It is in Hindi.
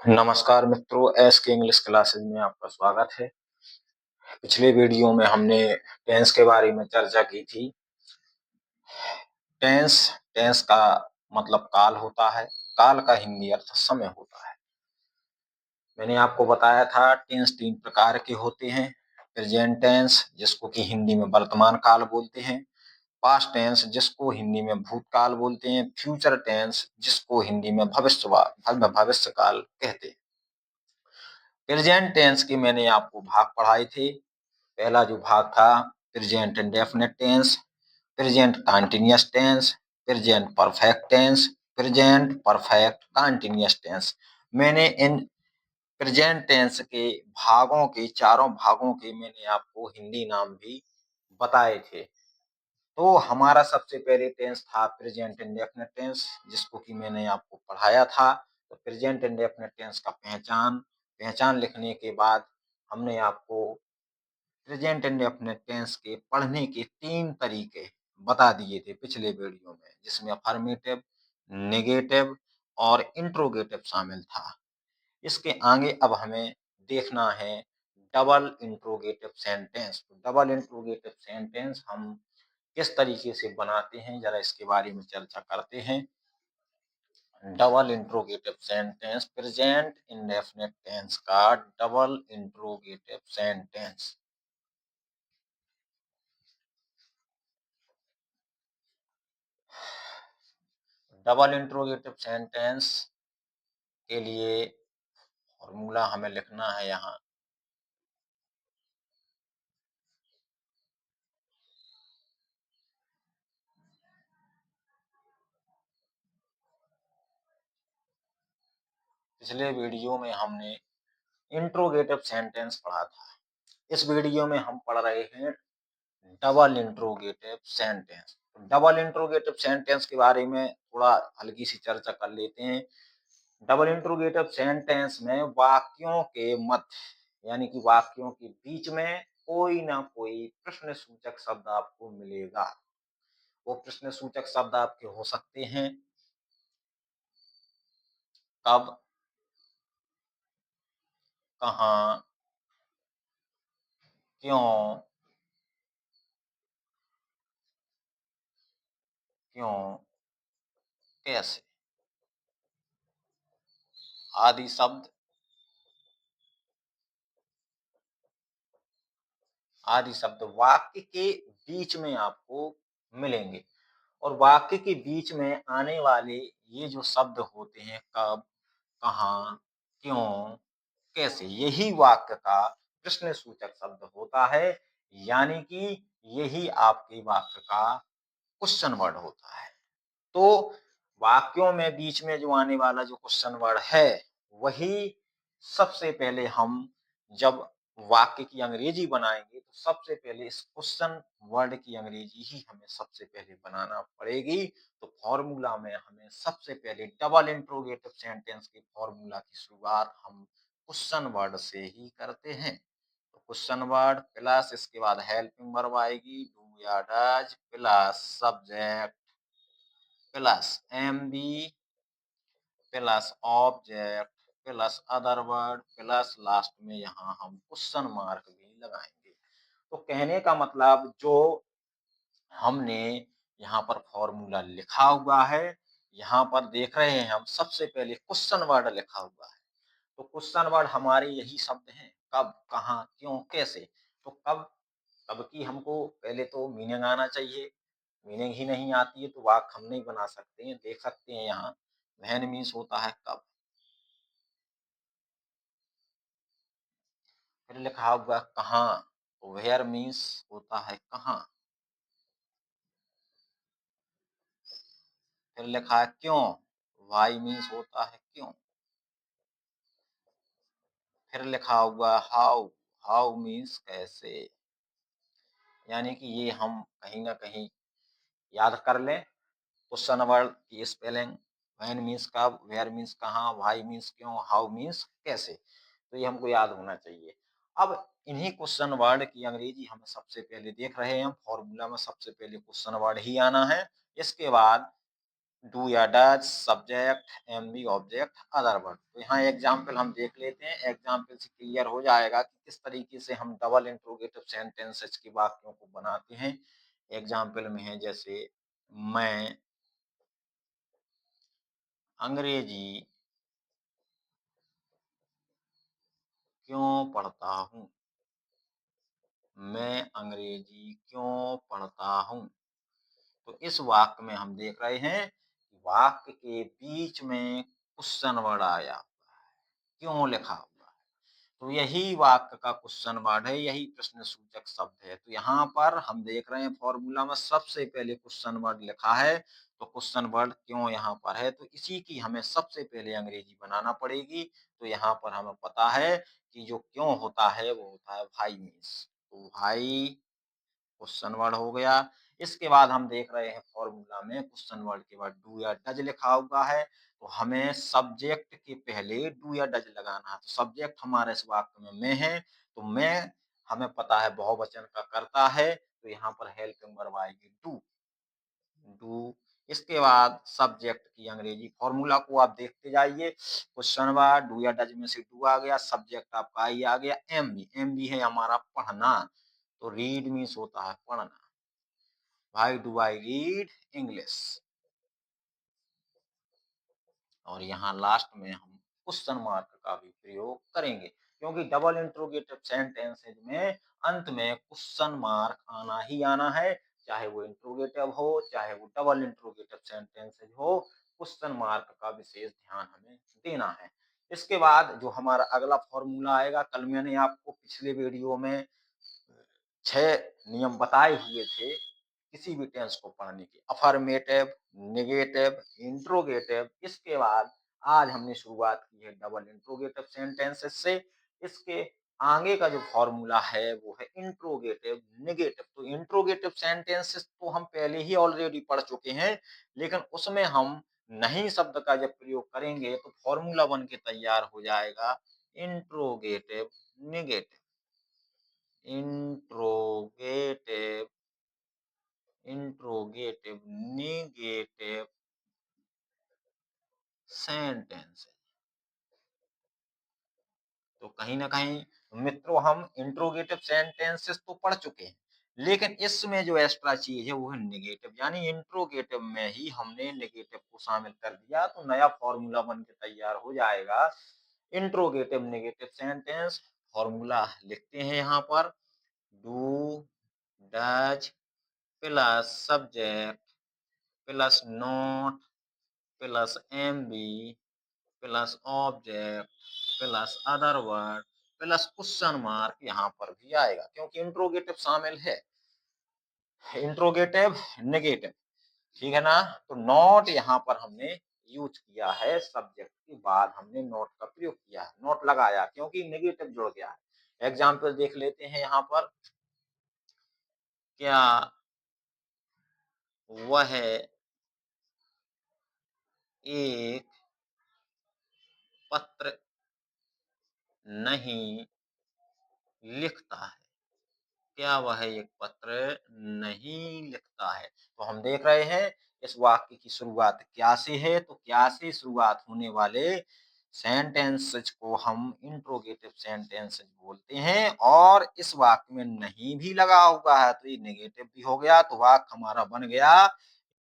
नमस्कार मित्रों, एस के इंग्लिश क्लासेज में आपका स्वागत है। पिछले वीडियो में हमने टेंस के बारे में चर्चा की थी। टेंस टेंस का मतलब काल होता है। काल का हिंदी अर्थ समय होता है। मैंने आपको बताया था टेंस 3 प्रकार के होते हैं। प्रेजेंट टेंस, जिसको कि हिंदी में वर्तमान काल बोलते हैं। पास्ट टेंस, जिसको हिंदी में भूतकाल बोलते हैं। फ्यूचर टेंस, जिसको हिंदी में भविष्य काल कहते हैं। प्रेजेंट टेंस के मैंने आपको भाग पढ़ाए थे। पहला जो भाग था present indefinite tense, present continuous tense, present perfect tense, present perfect continuous tense. मैंने इन प्रेजेंट टेंस के भागों के, चारों भागों के मैंने आपको हिंदी नाम भी बताए थे। तो हमारा सबसे पहले टेंस था प्रेजेंट इंडेफिनिट टेंस, जिसको कि मैंने आपको पढ़ाया था। तो प्रेजेंट इंडेफिनिट टेंस का पहचान लिखने के बाद हमने आपको प्रेजेंट इंडेफिनिट टेंस के पढ़ने के 3 तरीके बता दिए थे पिछले वीडियो में, जिसमें अफर्मेटिव, नेगेटिव और इंट्रोगेटिव शामिल था। इसके आगे अब हमें देखना है double interrogative sentence. Double interrogative sentence हम किस तरीके से बनाते हैं, जरा इसके बारे में चर्चा करते हैं। Double interrogative sentence, present indefinite tense का double interrogative sentence. Double interrogative sentence के लिए फॉर्मूला हमें लिखना है यहाँ। पिछले वीडियो में हमने इंट्रोगेटिव सेंटेंस पढ़ा था। इस वीडियो में हम पढ़ रहे हैं double interrogative sentence. Double interrogative sentence के बारे में थोड़ा हल्की सी चर्चा कर लेते हैं। डबल इंट्रोगेटिव सेंटेंस में वाक्यों के मध्य, यानी कि वाक्यों के बीच में कोई ना कोई प्रश्न सूचक शब्द आपको मिलेगा। वो प्रश्न सूचक शब्द आपके हो सकते हैं कब, कहाँ, क्यों, क्यों, कैसे आदि शब्द वाक्य के बीच में आपको मिलेंगे। और वाक्य के बीच में आने वाले ये जो शब्द होते हैं कब, कहाँ, क्यों, कैसे, यही वाक्य का प्रश्न सूचक शब्द होता है। यानी कि यही आपके वाक्य का क्वेश्चन वर्ड होता है। तो वाक्यों में बीच में जो आने वाला जो क्वेश्चन वर्ड है, वही सबसे पहले हम जब वाक्य की अंग्रेजी बनाएंगे तो सबसे पहले इस क्वेश्चन वर्ड की अंग्रेजी ही हमें सबसे पहले बनाना पड़ेगी। तो फॉर्मूला में हमें सबसे पहले डबल इंट्रोगेटिव सेंटेंस के फॉर्मूला की शुरुआत हम क्वेश्चन वर्ड से ही करते हैं। तो क्वेश्चन वर्ड प्लस इसके बाद हेल्पिंग वर्ब आएगी, डू या does, plus subject, plus M B, plus object, plus other word, plus last में यहाँ हम क्वेश्चन मार्क भी लगाएंगे। तो कहने का मतलब जो हमने यहाँ पर फॉर्मूला लिखा हुआ है, यहाँ पर देख रहे हैं हम सबसे पहले क्वेश्चन वर्ड लिखा हुआ है। तो क्वेश्चन वर्ड हमारे यही शब्द हैं कब, कहाँ, क्यों, कैसे। तो कब की हमको पहले तो मीनिंग आना चाहिए। मीनिंग ही नहीं आती है तो वाक्य हम नहीं बना सकते हैं। देख सकते हैं यहाँ व्हेन मीन्स होता है कब, फिर लिखा हुआ कहाँ, तो वेयर मीन्स होता है कहाँ, फिर लिखा है क्यों, वाई मीन्स होता है क्यों, फिर लिखा हुआ हाउ, हाउ मीन्स कैसे। यानी कि ये हम कहीं ना कहीं याद कर लें। क्वेश्चन वर्ड की स्पेलिंग, व्हेन मीन्स कब, वेयर मीन्स कहाँ, व्हाई मीन्स क्यों, हाउ मीन्स कैसे। तो ये हमको याद होना चाहिए। अब इन्हीं क्वेश्चन वर्ड की अंग्रेजी हम सबसे पहले देख रहे हैं। फॉर्मूला में सबसे पहले क्वेश्चन वर्ड ही आना है। इसके बाद डू या does, subject, M B object, other word. तो यहाँ एग्जाम्पल हम देख लेते हैं, एग्जाम्पल से क्लियर हो जाएगा कि किस तरीके से हम डबल इंट्रोगेटिव सेंटेंसेस के वाक्यों को बनाते हैं। एग्जाम्पल में है जैसे मैं अंग्रेजी क्यों पढ़ता हूँ, मैं अंग्रेजी क्यों पढ़ता हूँ। तो इस वाक्य में हम देख रहे हैं कि वाक्य के बीच में क्वेश्चन वर्ड आया हुआ है, क्यों लिखा हुआ है। तो यही वाक्य का क्वेश्चन वर्ड है, यही प्रश्न सूचक शब्द है। तो यहाँ पर हम देख रहे हैं फॉर्मूला में सबसे पहले क्वेश्चन वर्ड लिखा है, तो क्वेश्चन वर्ड क्यों यहाँ पर है, तो इसी की हमें सबसे पहले अंग्रेजी बनाना पड़ेगी। तो यहाँ पर हमें पता है कि जो क्यों होता है वो होता है भाई मीन्स, तो भाई क्वेश्चन वर्ड हो गया। इसके बाद हम देख रहे हैं फॉर्मूला में क्वेश्चन वर्ड के बाद डू या डज लिखा हुआ है, तो हमें सब्जेक्ट के पहले डू या डज लगाना है। तो सब्जेक्ट हमारे इस वाक्य में मैं है, तो मैं हमें पता है बहुवचन का करता है, तो यहाँ पर हेल्पिंग वर्ब आएगी डू, डू। इसके बाद सब्जेक्ट की अंग्रेजी फॉर्मूला को आप देखते जाइए, क्वेश्चन वर्ड डू या डज में से डू आ गया, सब्जेक्ट आपका आई आ गया, एम बी है हमारा पढ़ना, तो रीड मीन्स होता है पढ़ना, भाई डू आई रीड इंग्लिश। और यहाँ लास्ट में हम क्वेश्चन मार्क का भी प्रयोग करेंगे, क्योंकि डबल इंट्रोगेटिव सेंटेंसेज में अंत में क्वेश्चन मार्क आना ही आना है, चाहे वो इंट्रोगेटिव हो चाहे वो डबल इंट्रोगेटिव सेंटेंसेज हो, क्वेश्चन मार्क का विशेष ध्यान हमें देना है। इसके बाद जो हमारा अगला फॉर्मूला आएगा, कल मैंने आपको पिछले वीडियो में 6 नियम बताए हुए थे किसी भी टेंस को पढ़ने के, अफर्मेटिव, नेगेटिव, इंट्रोगेटिव। इसके बाद आज हमने शुरुआत की है डबल इंट्रोगेटिव सेंटेंसेस से। इसके आगे का जो फॉर्मूला है वो है इंट्रोगेटिव नेगेटिव। तो इंट्रोगेटिव सेंटेंसेस तो हम पहले ही ऑलरेडी पढ़ चुके हैं, लेकिन उसमें हम नहीं शब्द का जब प्रयोग करेंगे तो फॉर्मूला बन के तैयार हो जाएगा interrogative negative, interrogative, interrogative negative sentence. तो कहीं ना कहीं मित्रों हम इंट्रोगेटिव सेंटेंसेस तो पढ़ चुके हैं, लेकिन इसमें जो एक्स्ट्रा चीज है वो है नेगेटिव, यानी इंट्रोगेटिव में ही हमने नेगेटिव को शामिल कर दिया, तो नया फॉर्मूला बन के तैयार हो जाएगा इंट्रोगेटिव नेगेटिव सेंटेंस। फॉर्मूला लिखते हैं यहाँ पर, do does plus subject plus not plus M B plus object plus other word plus question mark यहाँ पर भी आएगा, क्योंकि इंट्रोगेटिव शामिल है, इंट्रोगेटिव नेगेटिव, ठीक है ना। तो नॉट यहाँ पर हमने यूज किया है, सब्जेक्ट के बाद हमने नॉट का प्रयोग किया है, नॉट लगाया क्योंकि नेगेटिव जुड़ गया है। एग्जाम्पल देख लेते हैं यहाँ पर, क्या वह एक पत्र नहीं लिखता है, क्या वह एक पत्र नहीं लिखता है। तो हम देख रहे हैं इस वाक्य की शुरुआत क्या से है, तो क्या से शुरुआत होने वाले सेंटेंसेस को हम इंट्रोगेटिव सेंटेंसेस बोलते हैं, और इस वाक्य में नहीं भी लगा हुआ है तो ये नेगेटिव भी हो गया, तो वाक्य हमारा बन गया